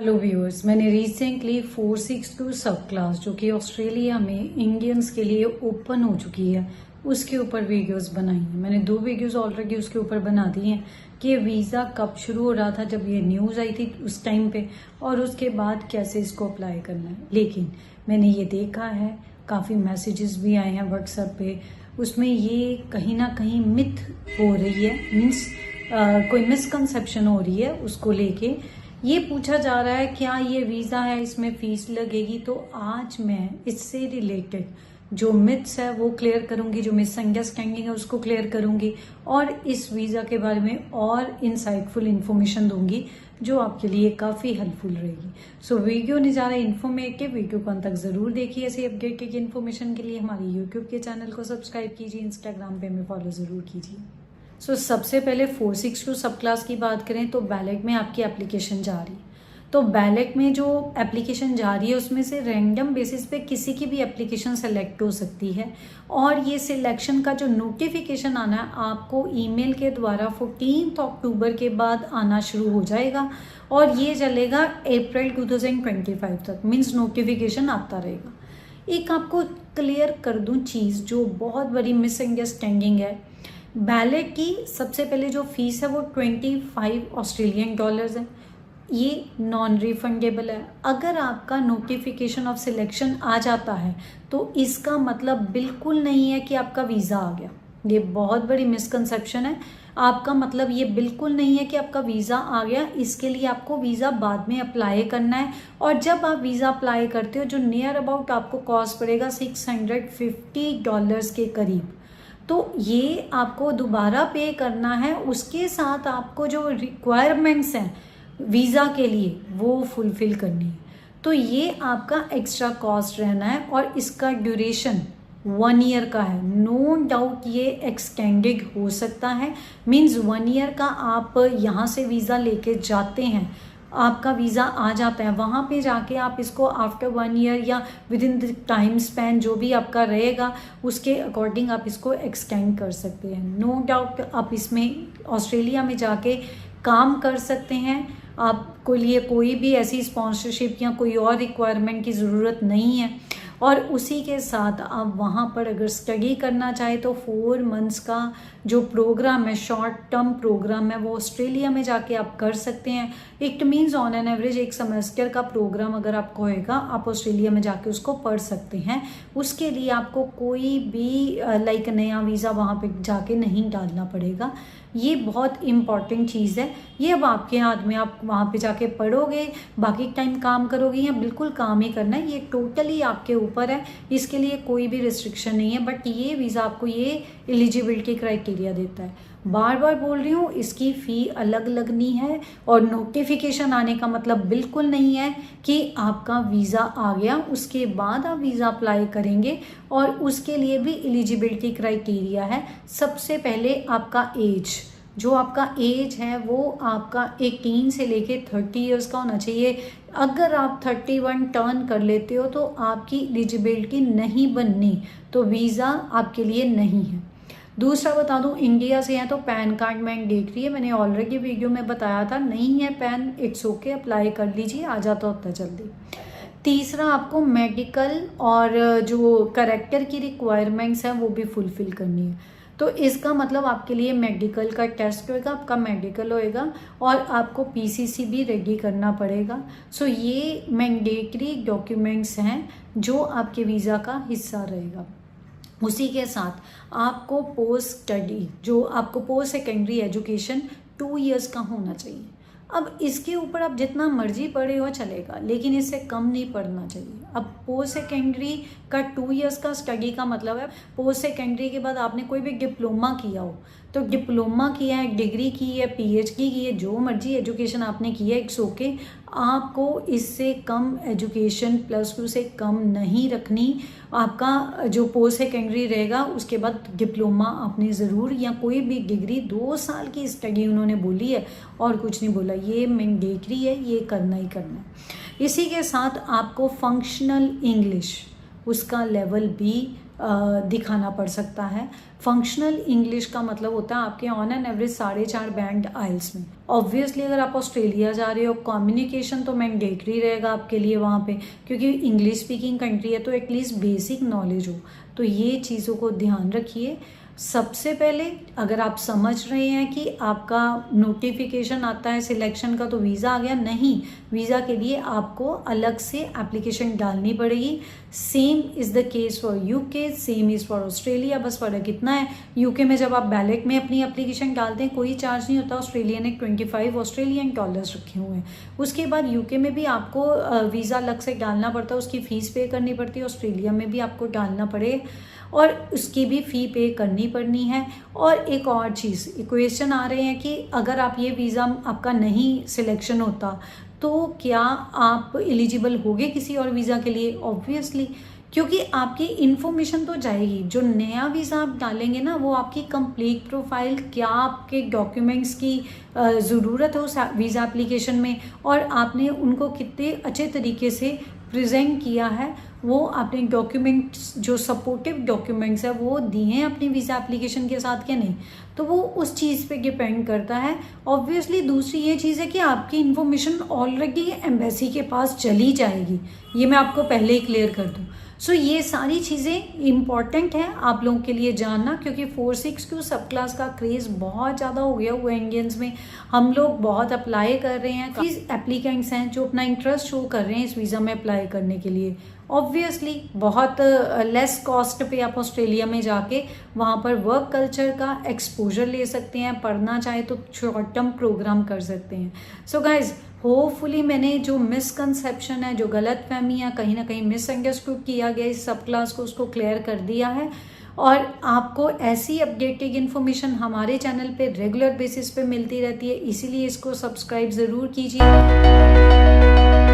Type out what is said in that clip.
Hello viewers, मैंने recently 462 सब class जो कि ऑस्ट्रेलिया में इंडियंस के लिए ओपन हो चुकी है उसके ऊपर वीडियोस बनाई हैं। मैंने 2 वीडियोस ऑलरेडी उसके ऊपर बना दी हैं कि वीज़ा कब शुरू हो रहा था, जब ये न्यूज़ आई थी उस टाइम पे, और उसके बाद कैसे इसको अप्लाई करना है। लेकिन मैंने ये देखा है, काफ़ी मैसेजेस भी आए हैं व्हाट्सएप पे, उसमें ये कहीं ना कहीं मिथ हो रही है, मीन्स कोई मिसकंसेप्शन हो रही है। उसको लेके ये पूछा जा रहा है क्या ये वीज़ा है, इसमें फीस लगेगी। तो आज मैं इससे रिलेटेड जो मिथ्स है वो क्लियर करूंगी, जो मिसअंडरस्टैंडिंग है उसको क्लियर करूंगी, और इस वीज़ा के बारे में और इंसाइटफुल इंफॉर्मेशन दूंगी जो आपके लिए काफ़ी हेल्पफुल रहेगी। सो वीडियो नहीं जा रहा इन्फॉर्मेटिव, वीडियो को अंत तक ज़रूर देखिए। ऐसी अपडेटेड इन्फॉर्मेशन के लिए हमारे यूट्यूब के चैनल को सब्सक्राइब कीजिए, इंस्टाग्राम पे हमें फॉलो ज़रूर कीजिए। सो सबसे पहले 462 सब क्लास की बात करें तो बैलेट में आपकी एप्लीकेशन जा रही है। तो बैलेट में जो एप्लीकेशन जा रही है उसमें से रैंडम बेसिस पे किसी की भी एप्लीकेशन सेलेक्ट हो सकती है, और ये सिलेक्शन का जो नोटिफिकेशन आना है आपको ईमेल के द्वारा 14 अक्टूबर के बाद आना शुरू हो जाएगा, और ये चलेगा अप्रैल 2025 तक, मीन्स नोटिफिकेशन आता रहेगा। एक आपको क्लियर कर दूं चीज़ जो बहुत बड़ी मिसअंडरस्टैंडिंग है, बैलेट की सबसे पहले जो फीस है वो 25 ऑस्ट्रेलियन डॉलर्स है। ये नॉन रिफंडेबल है। अगर आपका नोटिफिकेशन ऑफ सिलेक्शन आ जाता है तो इसका मतलब बिल्कुल नहीं है कि आपका वीज़ा आ गया। ये बहुत बड़ी मिसकंसेप्शन है। आपका मतलब ये बिल्कुल नहीं है कि आपका वीज़ा आ गया। इसके लिए आपको वीज़ा बाद में अप्लाई करना है, और जब आप वीज़ा अप्लाई करते हो जो नियर अबाउट आपको कॉस्ट पड़ेगा $650 के करीब, तो ये आपको दोबारा पे करना है। उसके साथ आपको जो रिक्वायरमेंट्स हैं वीज़ा के लिए वो फुलफिल करनी है। तो ये आपका एक्स्ट्रा कॉस्ट रहना है, और इसका ड्यूरेशन 1 ईयर का है। नो डाउट ये एक्सटेंडेड हो सकता है, मीन्स 1 ईयर का आप यहाँ से वीज़ा लेके जाते हैं, आपका वीज़ा आ जाता है, वहाँ पे जाके आप इसको आफ्टर 1 ईयर या with in the time span जो भी आपका रहेगा उसके अकॉर्डिंग आप इसको एक्सटेंड कर सकते हैं। नो डाउट आप इसमें ऑस्ट्रेलिया में जाके काम कर सकते हैं। आपको लिए कोई भी ऐसी स्पॉन्सरशिप या कोई और रिक्वायरमेंट की ज़रूरत नहीं है, और उसी के साथ आप वहाँ पर अगर स्टडी करना चाहे तो 4 मंथ्स का जो प्रोग्राम है, शॉर्ट टर्म प्रोग्राम है, वो ऑस्ट्रेलिया में जाके आप कर सकते हैं। It means on an average 1 semester का प्रोग्राम अगर आपको होएगा, आप ऑस्ट्रेलिया में जाके उसको पढ़ सकते हैं। उसके लिए आपको कोई भी नया वीज़ा वहाँ पे जाके नहीं डालना पड़ेगा। ये बहुत इम्पॉर्टेंट चीज़ है। ये अब आपके हाथ में, आप वहाँ पे जाके पढ़ोगे, बाकी टाइम काम करोगे या बिल्कुल काम ही करना है, ये टोटली आपके ऊपर है। इसके लिए कोई भी रिस्ट्रिक्शन नहीं है, बट ये वीज़ा आपको ये एलिजिबिलिटी क्राइटेरिया देता है। बार बार बोल रही हूँ, इसकी फ़ी अलग लगनी है, और नोटिफिकेशन आने का मतलब बिल्कुल नहीं है कि आपका वीज़ा आ गया उसके बाद आप वीज़ा अप्लाई करेंगे, और उसके लिए भी एलिजिबिलिटी क्राइटेरिया है। सबसे पहले आपका एज, जो आपका एज है वो आपका 18 से लेके 30 ईयर्स का होना चाहिए। अगर आप 31 टर्न कर लेते हो तो आपकी एलिजिबिलिटी नहीं बननी, तो वीज़ा आपके लिए नहीं है। दूसरा बता दूं, इंडिया से हैं तो पैन कार्ड मैंडेटरी है। मैंने ऑलरेडी वीडियो में बताया था, नहीं है पैन, इट्स ओके, अप्लाई कर लीजिए, आ जाता होता जल्दी। तीसरा, आपको मेडिकल और जो करेक्टर की रिक्वायरमेंट्स हैं वो भी फुलफिल करनी है। तो इसका मतलब आपके लिए मेडिकल का टेस्ट होएगा, आपका मेडिकल होएगा, और आपको पीसीसी भी रेडी करना पड़ेगा। सो ये मैंडेटरी डॉक्यूमेंट्स हैं जो आपके वीज़ा का हिस्सा रहेगा। उसी के साथ आपको पोस्ट स्टडी, जो आपको पोस्ट सेकेंडरी एजुकेशन 2 इयर्स का होना चाहिए। अब इसके ऊपर आप जितना मर्जी पढ़े हो चलेगा, लेकिन इससे कम नहीं पढ़ना चाहिए। अब पोस्ट सेकेंडरी का 2 इयर्स का स्टडी का मतलब है पोस्ट सेकेंडरी के बाद आपने कोई भी डिप्लोमा किया हो, तो डिप्लोमा किया है, डिग्री की है, पीएचडी की है, जो मर्जी एजुकेशन आपने की है, इट्स ओके। आपको इससे कम एजुकेशन +2 से कम नहीं रखनी। आपका जो पोस्ट सेकेंडरी रहेगा उसके बाद डिप्लोमा आपने ज़रूर, या कोई भी डिग्री, 2 साल की स्टडी उन्होंने बोली है और कुछ नहीं बोला, ये मैंडेटरी है, ये करना ही करना है। इसी के साथ आपको फंक्शनल इंग्लिश उसका लेवल B दिखाना पड़ सकता है। फंक्शनल इंग्लिश का मतलब होता है आपके ऑन एन एवरेज 4.5 बैंड आइल्स में। ऑब्वियसली अगर आप ऑस्ट्रेलिया जा रहे हो, कम्युनिकेशन तो मैंडेटरी रहेगा आपके लिए वहाँ पे, क्योंकि इंग्लिश स्पीकिंग कंट्री है, तो एटलीस्ट बेसिक नॉलेज हो। तो ये चीज़ों को ध्यान रखिए। सबसे पहले अगर आप समझ रहे हैं कि आपका नोटिफिकेशन आता है सिलेक्शन का तो वीज़ा आ गया, नहीं, वीज़ा के लिए आपको अलग से एप्लीकेशन डालनी पड़ेगी। Same is the case for UK, same is for Australia. बस फ़र्क इतना है, यूके में जब आप बैलेट में अपनी एप्लीकेशन डालते हैं कोई चार्ज नहीं होता। ऑस्ट्रेलिया ने 25 ऑस्ट्रेलियन डॉलर्स रखे हुए हैं। उसके बाद यूके में भी आपको वीज़ा अलग से डालना पड़ता है, उसकी फ़ीस पे करनी पड़ती है। ऑस्ट्रेलिया में भी आपको डालना पड़े और उसकी भी फ़ी पे करनी पड़नी है। और एक और चीज़, क्वेश्चन आ रहे हैं कि अगर आप ये वीज़ा आपका नहीं सिलेक्शन होता तो क्या आप एलिजिबल होगे किसी और वीज़ा के लिए? ऑब्वियसली, क्योंकि आपकी इन्फॉर्मेशन तो जाएगी। जो नया वीज़ा आप डालेंगे ना, वो आपकी कंप्लीट प्रोफाइल, क्या आपके डॉक्यूमेंट्स की ज़रूरत है उस वीज़ा एप्लीकेशन में, और आपने उनको कितने अच्छे तरीके से प्रेजेंट किया है, वो आपने डॉक्यूमेंट्स जो सपोर्टिव डॉक्यूमेंट्स है वो दिए हैं अपनी वीज़ा एप्लीकेशन के साथ क्या नहीं, तो वो उस चीज़ पे डिपेंड करता है। ऑब्वियसली दूसरी ये चीज़ है कि आपकी इन्फॉर्मेशन ऑलरेडी एम्बेसी के पास चली जाएगी, ये मैं आपको पहले ही क्लियर कर दूँ। सो ये सारी चीज़ें इम्पॉर्टेंट हैं आप लोगों के लिए जानना, क्योंकि 462 सब क्लास का क्रेज़ बहुत ज़्यादा हो गया हुआ है इंडियंस में। हम लोग बहुत अप्लाई कर रहे हैं, काफ़ी एप्लीकेंट्स हैं जो अपना इंटरेस्ट शो कर रहे हैं इस वीज़ा में अप्लाई करने के लिए। ऑब्वियसली बहुत लेस कॉस्ट पे आप ऑस्ट्रेलिया में जाके वहाँ पर वर्क कल्चर का एक्सपोजर ले सकते हैं, पढ़ना चाहे तो शॉर्ट टर्म प्रोग्राम कर सकते हैं। सो गाइज, होपफुली मैंने जो मिसकंसेप्शन है, जो गलत फहमियाँ कहीं ना कहीं मिसअंडरस्टूड किया गया इस सब क्लास को, उसको क्लियर कर दिया है। और आपको ऐसी अपडेटेड इन्फॉर्मेशन हमारे चैनल पे रेगुलर बेसिस पे मिलती रहती है, इसीलिए इसको सब्सक्राइब ज़रूर कीजिए।